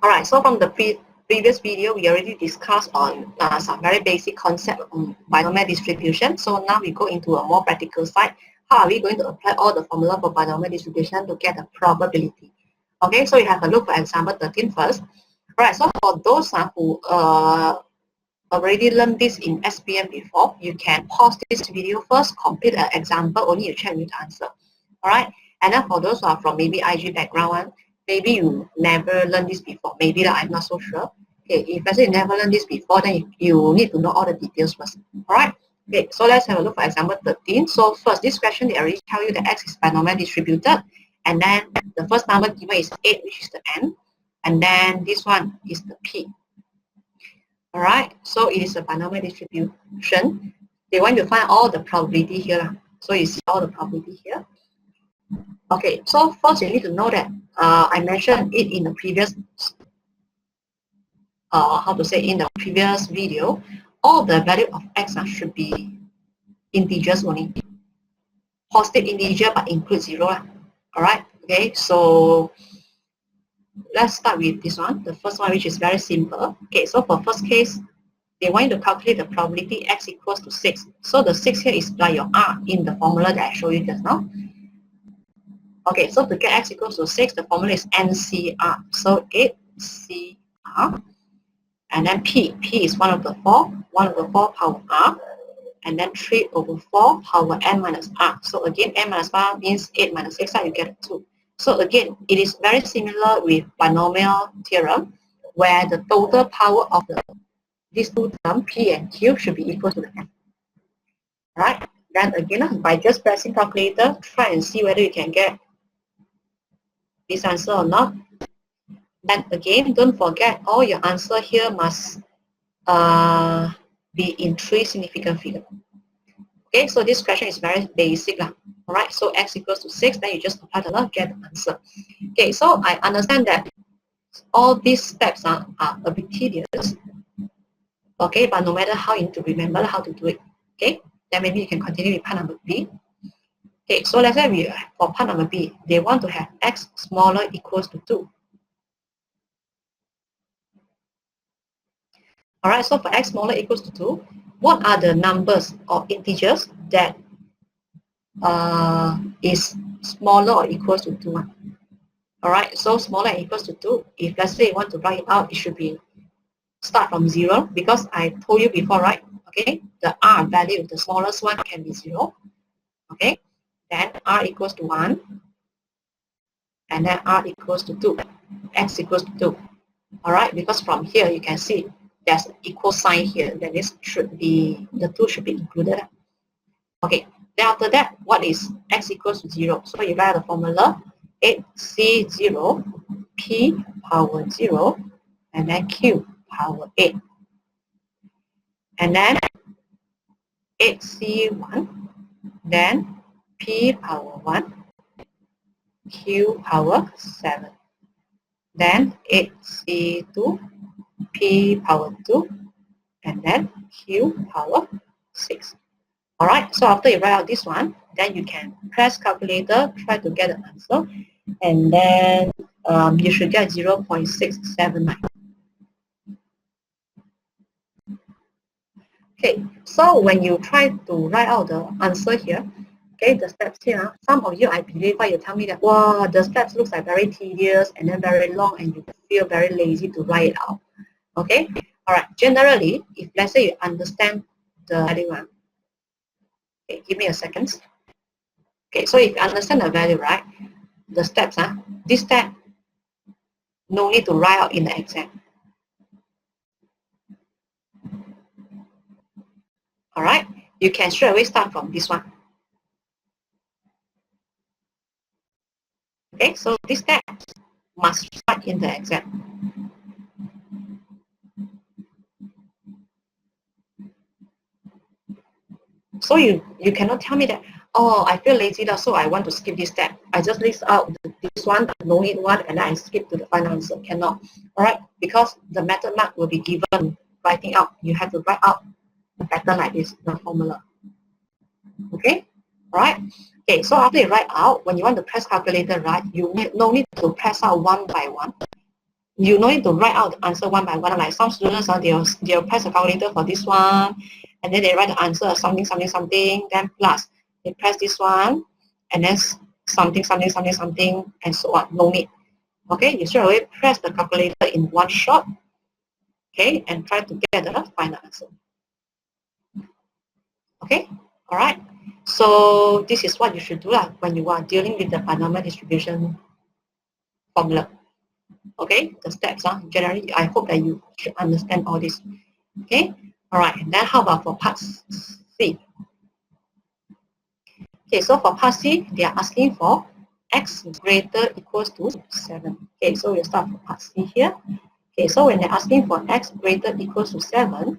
All right, so from the previous video, we already discussed on some very basic concept on binomial distribution. So now we go into a more practical side. How are we going to apply all the formula for binomial distribution to get the probability? Okay, so you have a look for example 13 first. All right, so for those who already learned this in SPM before, you can pause this video first, complete an example, only you check with the answer. All right, and then for those who are from maybe IG background, maybe you never learned this before, maybe that I'm not so sure. Okay, if let's say you never learned this before, then you need to know all the details first. All right, okay, so let's have a look for example 13. So first, this question, they already tell you that X is binomial distributed, and then the first number given is 8, which is the N, and then this one is the P. All right, so it is a binomial distribution. They want to find all the probability here. So you see all the probability here. Okay, so first you need to know that I mentioned it in the previous, in the previous video, all the value of X should be integers only. Positive integer but include 0. All right, okay, so let's start with this one, the first one, which is very simple. Okay, so for first case, they want you to calculate the probability X equals to 6. So the 6 here is like your R in the formula that I showed you just now. Okay, so to get X equals to 6, the formula is NCR. So 8CR. And then P. P is 1 over 4. 1 over 4 power R. And then 3 over 4 power N minus R. So again, N minus R means 8 minus 6, you get 2. So again, it is very similar with binomial theorem, where the total power of these two terms, P and Q, should be equal to the N. Right? Then again, by just pressing calculator, try and see whether you can get this answer or not. Then again, don't forget, all your answer here must be in 3 significant figures. Okay, so this question is very basic. All right, so X equals to 6, then you just apply the law, get the answer. Okay, so I understand that all these steps are a bit tedious. Okay, but no matter how, you need to remember how to do it. Okay, then maybe you can continue with part number B. Okay, so let's say for part number B, they want to have X smaller equals to 2. All right, so for X smaller equals to 2, what are the numbers or integers that is smaller or equals to 2? All right, so smaller equals to 2. If let's say you want to write it out, it should be start from 0, because I told you before, right? Okay, the R value, the smallest one can be 0. Okay, then R equals to 1, and then R equals to 2, X equals to 2. All right, because from here you can see there's an equal sign here, that is should be, the 2 should be included. Okay, then after that, what is X equals to 0? So you write the formula 8C0 P power 0 and then Q power 8. And then 8C1, then P power 1, Q power 7. Then 8C2, P power 2, and then Q power 6. Alright, so after you write out this one, then you can press calculator, try to get the answer, and then you should get 0.679. Okay, so when you try to write out the answer here, okay, the steps here, some of you, I believe, you tell me that, wow, the steps looks like very tedious and then very long, and you feel very lazy to write it out. Okay, all right, generally, if let's say you understand the value one, okay, give me a second. Okay, so if you understand the value, right, the steps, this step, no need to write out in the exam. All right, you can straight away start from this one. Okay, so this step must start in the exam. So you cannot tell me that, oh, I feel lazy now, so I want to skip this step. I just list out this one, no need one, and then I skip to the final answer. Cannot. All right, because the method mark will be given writing out. You have to write out a pattern like this, the formula. Okay, all right. Okay, so after you write out, when you want to press calculator, right, you no need to press out one by one. you don't need to write out the answer one by one. Like some students, they'll press the calculator for this one, and then they write the answer something, something, something, then plus they press this one, and then something, something, something, something, and so on. No need. Okay, you straight away press the calculator in one shot, okay, and try to get the final answer. Okay, all right. So this is what you should do when you are dealing with the binomial distribution formula. Okay, the steps are generally, I hope that you should understand all this. Okay, all right, and then how about for part C? Okay, so for part C, they are asking for x greater equals to 7. Okay, so we'll start for part C here. Okay, so when they're asking for x greater equals to 7,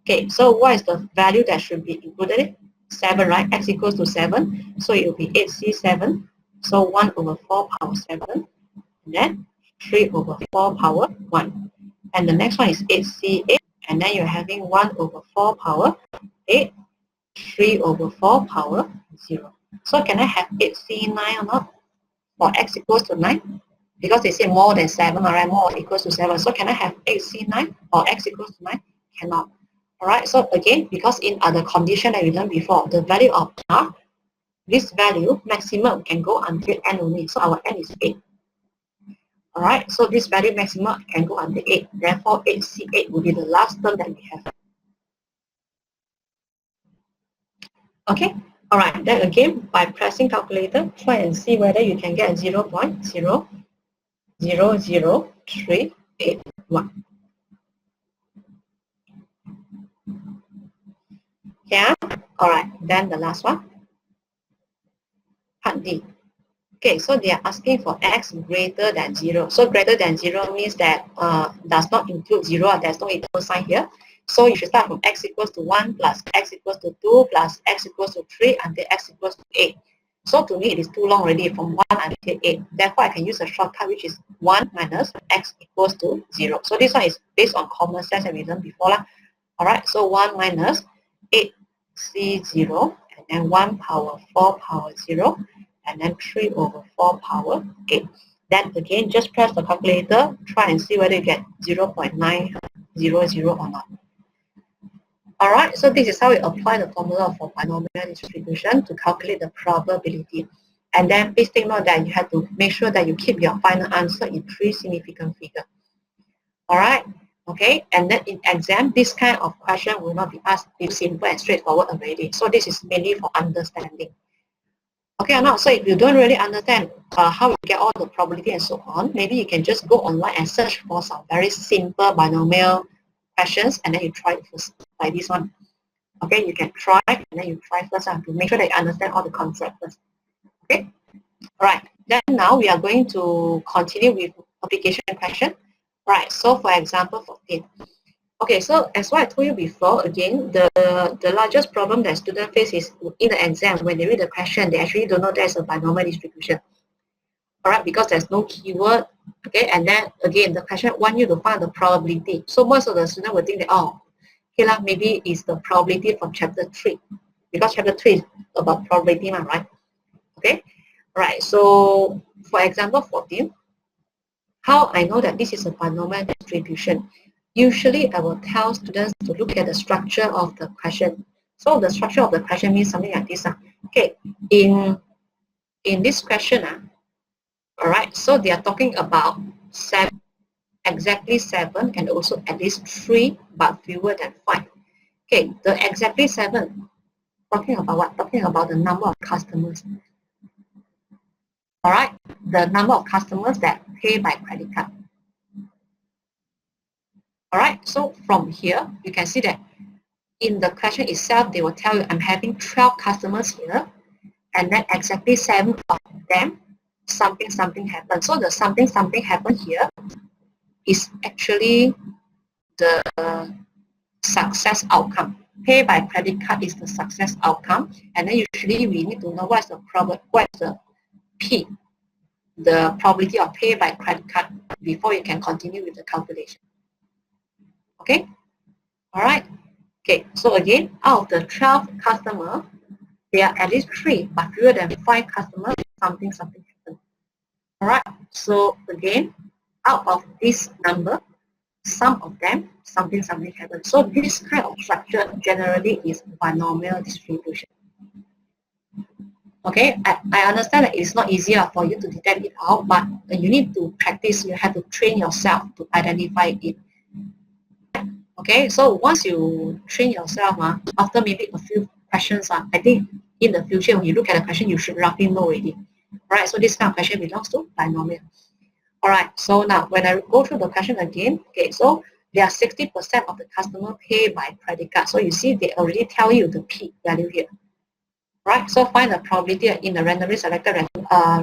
okay, so what is the value that should be included? 7, right? X equals to 7, so it will be 8c7, so 1 over 4 power 7, and then 3 over 4 power 1. And the next one is 8c8, and then you're having 1 over 4 power 8, 3 over 4 power 0. So can I have 8c9 or not? For x equals to 9? Because they say more than 7, all right, more equals to 7. So can I have 8c9 or x equals to 9? Cannot. All right, so again, because in other condition that we learned before, the value of r, this value maximum can go until n only. So our n is 8. All right, so this value maximum can go until 8. Therefore, 8c8 will be the last term that we have. Okay, all right, then again, by pressing calculator, try and see whether you can get 0.000381. Yeah, all right, then the last one, part D. Okay, so they are asking for x greater than 0. So greater than 0 means that does not include 0, there's no equal sign here. So you should start from x equals to 1 plus x equals to 2 plus x equals to 3 until x equals to 8. So to me, it is too long already from 1 until 8. Therefore, I can use a shortcut which is 1 minus x equals to 0. So this one is based on common sense that we learned before. Alright, so 1 minus 8c0 and then 1 power 4 power 0. And then 3 over 4 power 8. Then again, just press the calculator, try and see whether you get 0.900 or not. Alright, so this is how we apply the formula for binomial distribution to calculate the probability. And then please take note that you have to make sure that you keep your final answer in 3 significant figures. Alright, okay, and then in exam, this kind of question will not be asked. It's simple and straightforward already. So this is mainly for understanding. Okay or not? So if you don't really understand how you get all the probability and so on, maybe you can just go online and search for some very simple binomial questions and then you try it first, like this one. Okay, you can try and then you try first to make sure that you understand all the concepts first. Okay, all right. Then now we are going to continue with application question. All right, so for example 14. Okay, so as what I told you before, again, the largest problem that students face is in the exam, when they read the question, they actually don't know there's a binomial distribution. All right, because there's no keyword, okay, and then again, the question wants you to find the probability. So most of the students will think that, oh, okay, maybe it's the probability from chapter 3, because chapter 3 is about probability, right? Okay, all right, so for example 14, how I know that this is a binomial distribution? Usually, I will tell students to look at the structure of the question. So the structure of the question means something like this. Okay, in this question, all right, so they are talking about 7, exactly 7, and also at least 3, but fewer than 5. Okay, the exactly 7, talking about what? Talking about the number of customers. All right, the number of customers that pay by credit card. All right, so from here, you can see that in the question itself, they will tell you, I'm having 12 customers here, and then exactly 7 of them, something happened. So the something happened here is actually the success outcome. Pay by credit card is the success outcome, and then usually we need to know what's the P, the probability of pay by credit card, before you can continue with the calculation. Okay, all right. Okay, so again, out of the 12 customers, there are at least 3, but fewer than 5 customers, something happened. All right, So again, out of this number, some of them, something happens. So this kind of structure generally is binomial distribution. Okay, I understand that it's not easier for you to detect it out, but you need to practice. You have to train yourself to identify it. Okay, so once you train yourself, after maybe a few questions, I think in the future when you look at the question, you should roughly know already. Right, so this kind of question belongs to binomial. Alright, so now when I go through the question again, okay, so there are 60% of the customer pay by credit card. So you see they already tell you the P value here. Right, so find the probability in the randomly selected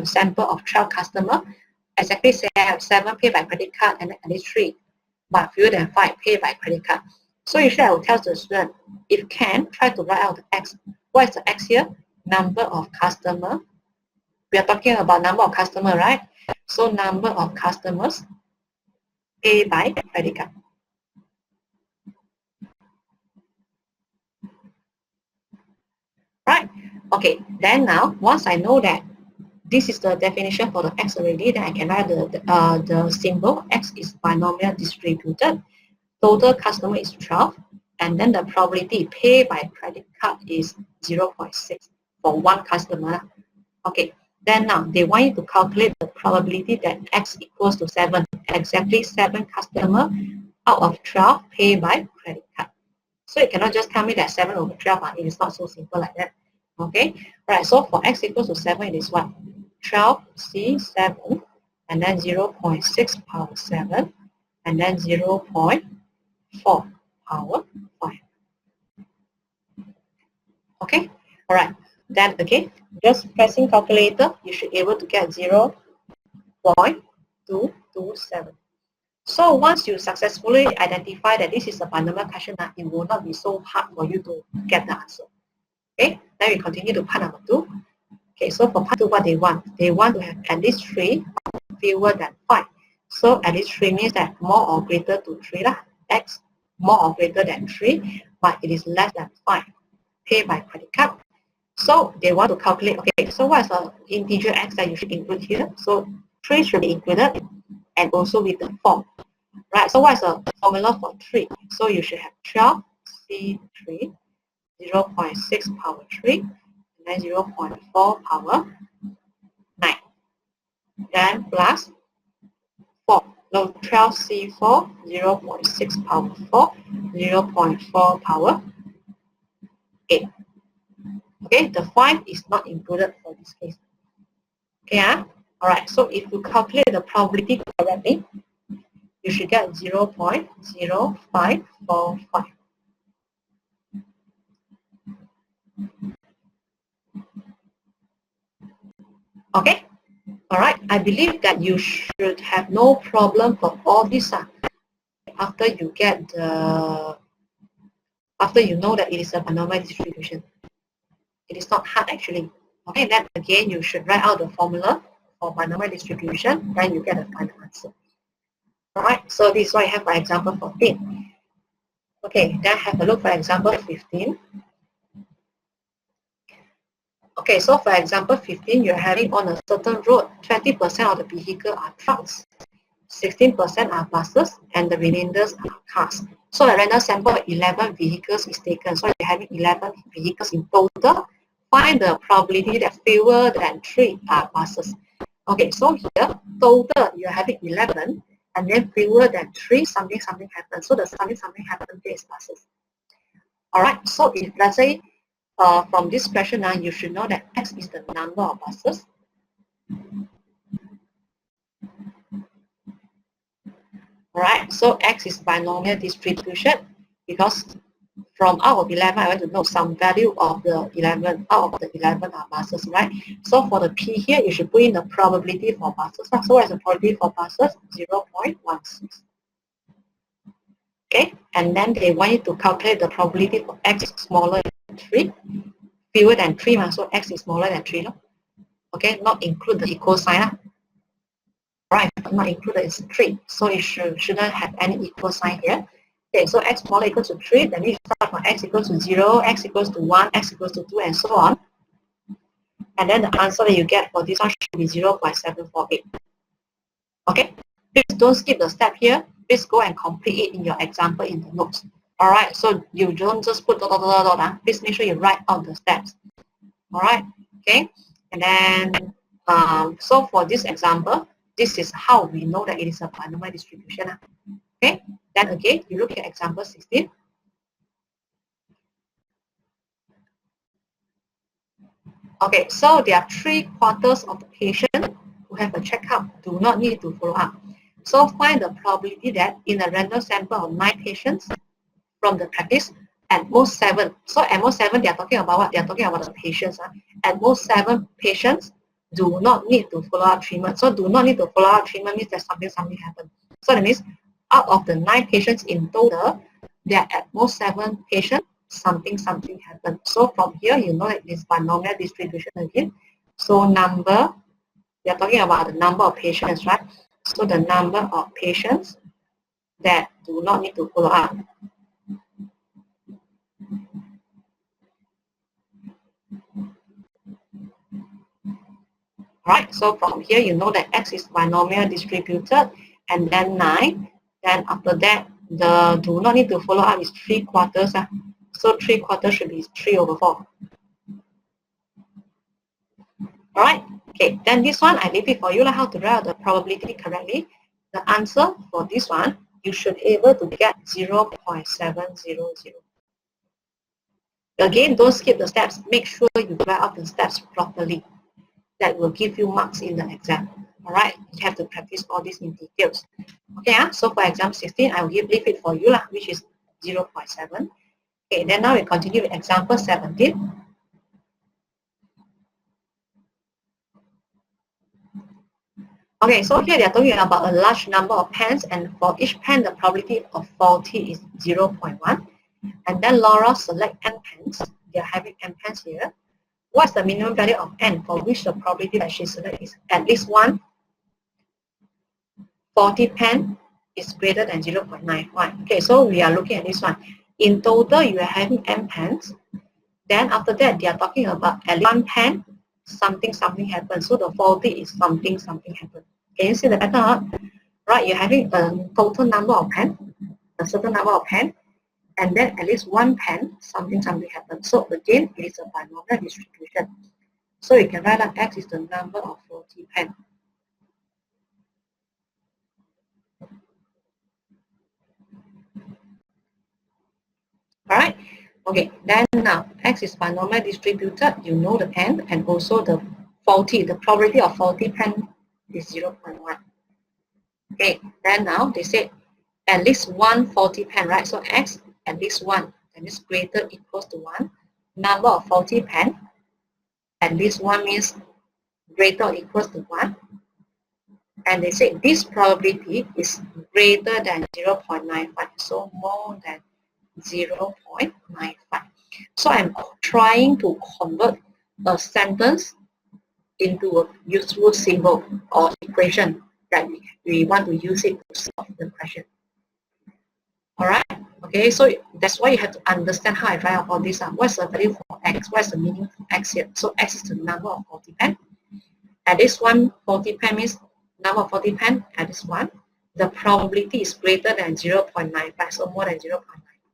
sample of 12 customers. Exactly say I have 7 pay by credit card and at least 3, but fewer than 5 pay by credit card. So usually I will tell the student, if can, try to write out the X. What is the X here? Number of customer. We are talking about number of customer, right? So number of customers pay by credit card. Right? Okay, then now, once I know that this is the definition for the X already, then I can write the symbol. X is binomial distributed. Total customer is 12. And then the probability pay by credit card is 0.6 for one customer. Okay, then now they want you to calculate the probability that X equals to 7. Exactly 7 customer out of 12 pay by credit card. So you cannot just tell me that 7 over 12, it is not so simple like that. Okay, right, so for X equals to 7, it is what? 12 C7 and then 0.6 power 7 and then 0.4 power 5. Okay, all right. Then again, just pressing calculator, you should be able to get 0.227. So once you successfully identify that this is a binomial question, it will not be so hard for you to get the answer. Okay, then we continue to part number 2. Okay, so for part 2, what they want? They want to have at least 3, fewer than 5. So at least 3 means that more or greater to 3 lah. X more or greater than 3, but it is less than 5. Pay by credit card. So they want to calculate, okay, so what is the integer X that you should include here? So 3 should be included and also with the 4. Right, so what is the formula for 3? So you should have 12 C3, 0.6 power 3, and then 0.4 power 9. Then plus 4. So 12 C4, 0.6 power 4, 0.4 power 8. Okay, the 5 is not included for this case. Okay, alright, so if you calculate the probability correctly, you should get 0.0545. Okay, alright, I believe that you should have no problem for all this after you get the, after you know that it is a binomial distribution. It is not hard actually. Okay, then again you should write out the formula for binomial distribution, then you get a final answer. Alright, so this is what I have for example 14. Okay, then have a look for example 15. Okay, so for example 15, you're having on a certain road, 20% of the vehicle are trucks, 16% are buses, and the remainders are cars. So a random sample of 11 vehicles is taken. So you're having 11 vehicles in total. Find the probability that fewer than 3 are buses. Okay, so here, total, you're having 11, and then fewer than 3, something happens. So the something happens here is buses. Alright, so if let's say from this question now, you should know that X is the number of buses. Alright, so X is binomial distribution because from out of 11, I want to know some value of the 11, out of the 11 are buses, right? So for the P here, you should put in the probability for buses. So what is the probability for buses? 0.16. Okay, and then they want you to calculate the probability for X smaller than 3, fewer than 3, so X is smaller than 3. Okay, not include the equal sign. Right, not included is 3, so it shouldn't have any equal sign here. Okay, so X smaller equals to 3, then you start from X equals to 0, X equals to 1, X equals to 2, and so on. And then the answer that you get for this one should be 0.748. Okay, please don't skip the step here. Please go and complete it in your example in the notes. All right, so you don't just put dot, dot, dot, dot, dot. Please make sure you write out the steps. All right, okay, and then so for this example, this is how we know that it is a binomial distribution. Okay, then again, you look at example 16. Okay, so there are 3/4 of the patients who have a checkup do not need to follow up. So find the probability that in a random sample of 9 patients from the practice, at most 7. So at most 7, they are talking about what? They are talking about the patients. At most 7 patients do not need to follow up treatment. So do not need to follow up treatment means that something happened. So that means out of the 9 patients in total, there are at most 7 patients, something happened. So from here, you know that it's binomial distribution again. So number, we are talking about the number of patients, right? So the number of patients that do not need to follow up. Right, so from here you know that X is binomial distributed, and then 9. Then after that, the do not need to follow up is 3/4. So 3/4 should be 3/4. Alright, okay, then this one I leave it for you how to write out the probability correctly. The answer for this one, you should be able to get 0.700. Again, don't skip the steps. Make sure you write out the steps properly. That will give you marks in the exam. All right, you have to practice all this in details. Okay, so for exam 16, I will leave it for you, which is 0.7. Okay, then now we continue with example 17. Okay, so here they are talking about a large number of pens, and for each pen, the probability of faulty is 0.1. And then Laura select n pens. They are having n pens here. What's the minimum value of n for which the probability that she selects is at least 1 faulty pen is greater than 0.91. Okay, so we are looking at this one. In total, you are having n pens. Then after that, they are talking about at least 1 pen, something happens. So the faulty is something happens. Can you see the pattern? Right, you're having a total number of pen, a certain number of pen, and then at least 1 pen, something happens. So again, it is a binomial distribution. So you can write that X is the number of faulty pen. Alright, okay, then now X is binomial distributed, you know the pen, and also the faulty, the probability of faulty pen is 0.1. Okay, then now they say at least 1 faulty pen, right? So X at least 1, that is greater equals to 1. Number of faulty pen, at least 1 means greater or equals to 1. And they say this probability is greater than 0.95, so more than 0.95. So I'm trying to convert a sentence into a useful symbol or equation that we want to use it to solve the question. Alright, okay, so that's why you have to understand how I write out all this. What's the value for X? What's the meaning for X here? So X is the number of faulty pen. At this one, faulty pen means number of faulty pen at this one. The probability is greater than 0.95, so more than 0.9.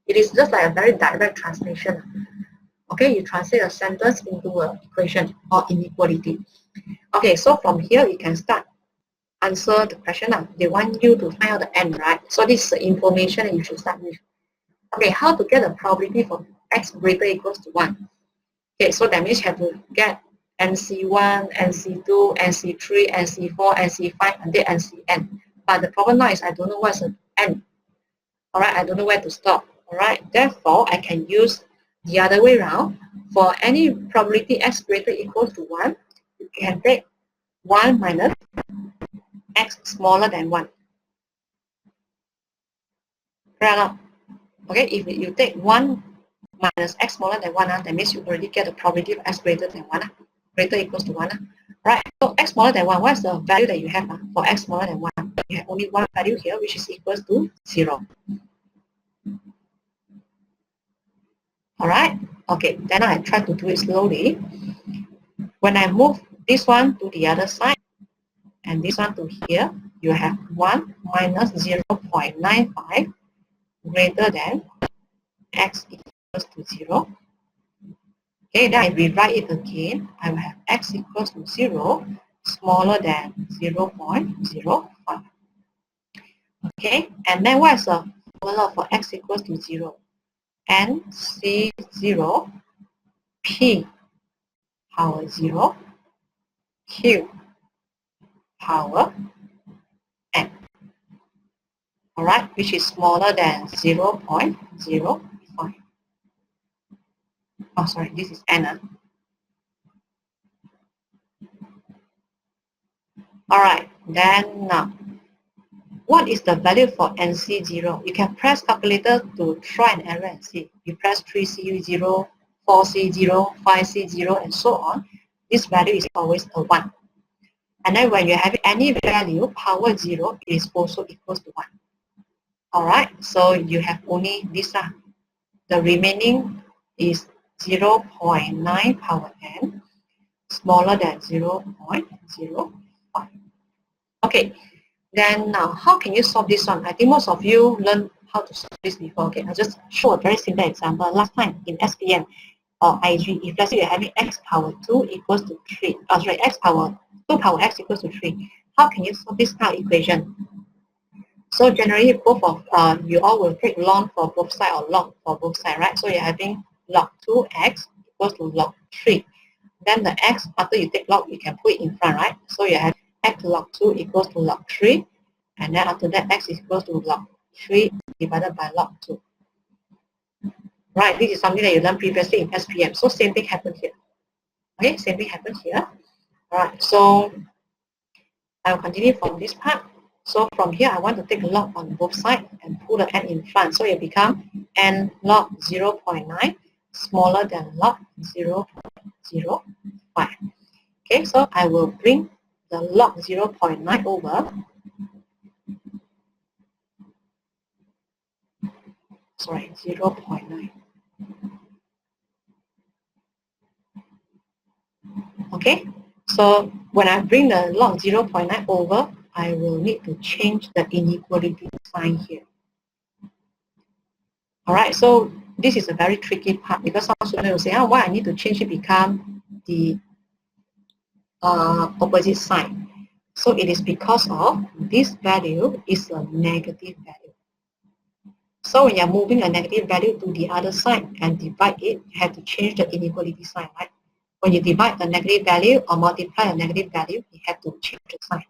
It is just like a very direct translation. Okay, you translate a sentence into an equation or inequality. Okay, so from here you can start answer the question. They want you to find out the n, right? So this is the information that you should start with. Okay, how to get the probability for x greater equals to 1? Okay, so that means you have to get NC1, NC2, NC3, NC4, NC5, until NCn. But the problem now is I don't know what's the n. Alright, I don't know where to stop. Alright, therefore I can use the other way around. For any probability x greater equals to 1, you can take 1 minus x smaller than 1. Right? Okay, if you take 1 minus x smaller than 1, that means you already get the probability of x greater than 1, greater equals to 1. Right, so x smaller than 1, what's the value that you have for x smaller than 1? You have only one value here, which is equals to 0. Alright, okay, then I try to do it slowly. When I move this one to the other side, and this one to here, you have 1 minus 0.95 greater than x equals to 0. Okay, then I rewrite it again. I will have x equals to 0 smaller than 0.05. Okay, and then what is the formula for x equals to 0? NC0 P power 0 Q power N. Alright, which is smaller than 0.05. Oh, sorry, this is N. Alright, then now, what is the value for NC0? You can press calculator to try and error and see. You press 3C0, 4C0, 5C0, and so on. This value is always a 1. And then when you have any value, power 0 is also equals to 1. Alright, so you have only this. The remaining is 0.9 power n, smaller than 0.05. Okay, then now how can you solve this one? I think most of you learned how to solve this before. Okay, I'll just show a very simple example. Last time in SPM or IG, if let's say you're having x power 2 equals to 3, x power 2 power x equals to 3, how can you solve this kind of equation? So generally, both of you all will take ln for both sides or log for both sides, right? So you're having log 2x equals to log 3. Then the x, after you take log, you can put it in front, right? So you have x log 2 equals to log 3. And then after that, x is equals to log 3 divided by log 2. Right, this is something that you learned previously in SPM. So same thing happened here. Okay, same thing happened here. Alright, so I will continue from this part. So from here, I want to take log on both sides and put the n in front. So it becomes n log 0.9 smaller than log 0.05. Okay, so I will bring the log 0.9 over. Sorry, 0.9. Okay, so when I bring the log 0.9 over, I will need to change the inequality sign here. Alright, so this is a very tricky part because some students will say, why I need to change it become the opposite sign. So it is because of this value is a negative value. So when you're moving a negative value to the other side and divide it, you have to change the inequality sign, right? When you divide a negative value or multiply a negative value, you have to change the sign.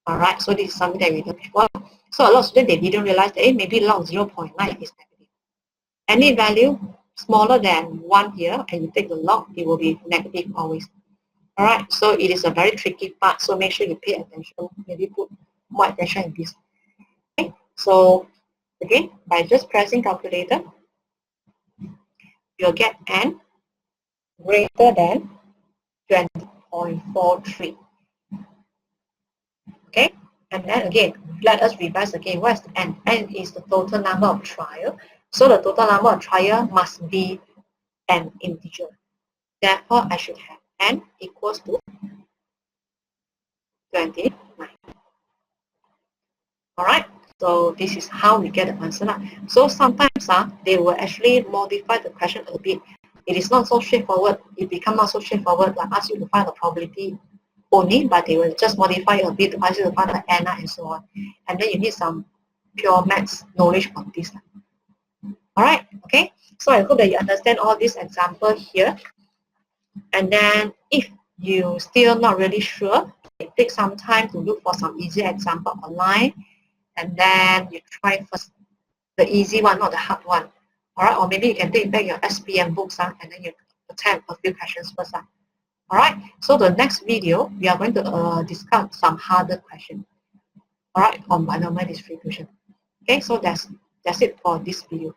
Alright, so this is something that we learned before. So a lot of students, they didn't realize that maybe log 0.9 is negative. Any value smaller than 1 here, and you take the log, it will be negative always. Alright, so it is a very tricky part, so make sure you pay attention, maybe put more attention in this. Okay, so again, by just pressing calculator, you'll get n greater than 20.43. Okay, and then again, let us revise again. What is the n? N is the total number of trial. So the total number of trial must be an integer. Therefore, I should have n equals to 29. Alright, so this is how we get the answer. So sometimes they will actually modify the question a bit. It is not so straightforward. It becomes not so straightforward, like ask you to find the probability only, but they will just modify a bit to ask you to find the n and so on. And then you need some pure maths knowledge on this. Alright, okay. So I hope that you understand all this example here. And then if you still not really sure, take some time to look for some easy example online. And then you try first the easy one, not the hard one. Alright, or maybe you can take back your SPM books and then you attempt a few questions first. Alright, so the next video, we are going to discuss some harder questions. Alright, on binomial distribution. Okay, so that's it for this video.